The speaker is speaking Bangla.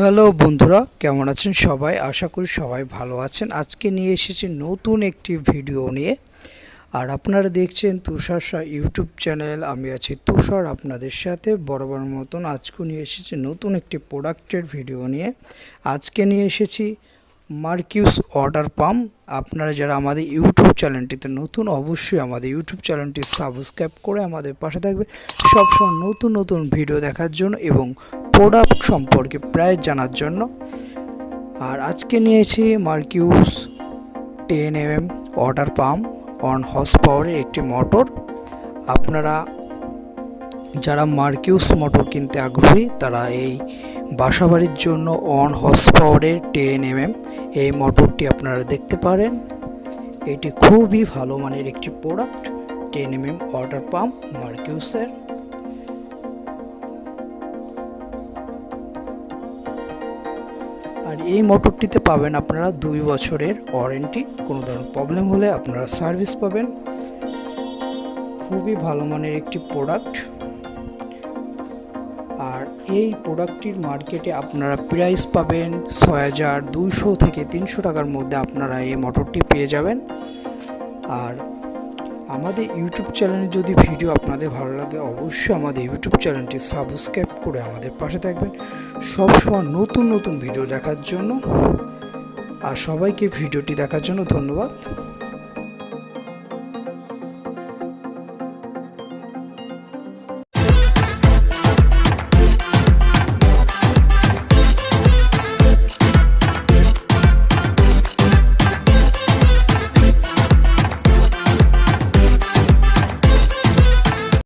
হ্যালো বন্ধুরা, কেমন আছেন সবাই? আশা করি সবাই ভালো আছেন। আজকে নিয়ে এসেছি নতুন একটি ভিডিও নিয়ে। আর আপনারা দেখছেন তুষার শাহ ইউটিউব চ্যানেল। আমি আছি তুষার আপনাদের সাথে বরাবর মতন। আজকে নিয়ে এসেছি নতুন একটি প্রোডাক্টের ভিডিও নিয়ে। আজকে নিয়ে এসেছি মার্কিউস ওয়াটার পাম্প। আপনারা যারা আমাদের ইউটিউব চ্যানেলটিতে নতুন, অবশ্যই আমাদের ইউটিউব চ্যানেলটি সাবস্ক্রাইব করে আমাদের পাশে থাকবে সবসময় নতুন নতুন ভিডিও দেখার জন্য এবং প্রোডাক্ট সম্পর্কে প্রাইস জানার জন্য। আর আজকে নিয়েছি মার্কিউস 10 mm water pump on horse পাওয়ারের একটি মোটর। আপনারা যারা মার্কিউস মোটর কিনতে আগ্রহী তারা এই বাসাবাড়ির জন্য অন হর্স পাওয়ারের 10 mm এই মোটরটি আপনারা দেখতে পারেন। এটি খুবই ভালো মানের একটি প্রোডাক্ট, 10 mm ওয়াটার পাম্প মার্কিউসের। আর এই মোটরটিতে পাবেন আপনারা 2 বছরের ওয়ারেন্টি। কোনো ধরনের প্রবলেম হলে আপনারা সার্ভিস পাবেন। খুবই ভালো মানের একটি প্রোডাক্ট। আর এই প্রোডাক্টটির মার্কেটে আপনারা প্রাইস পাবেন 6200 থেকে 300 টাকার মধ্যে আপনারা এই মোটরটি পেয়ে যাবেন। আর আমাদের ইউটিউব চ্যানেলে যদি ভিডিও আপনাদের ভালো লাগে, অবশ্যই আমাদের ইউটিউব চ্যানেলটি সাবস্ক্রাইব করে আমাদের পাশে থাকবেন সবসময় নতুন নতুন ভিডিও দেখার জন্য। আর সবাইকে ভিডিওটি দেখার জন্য ধন্যবাদ।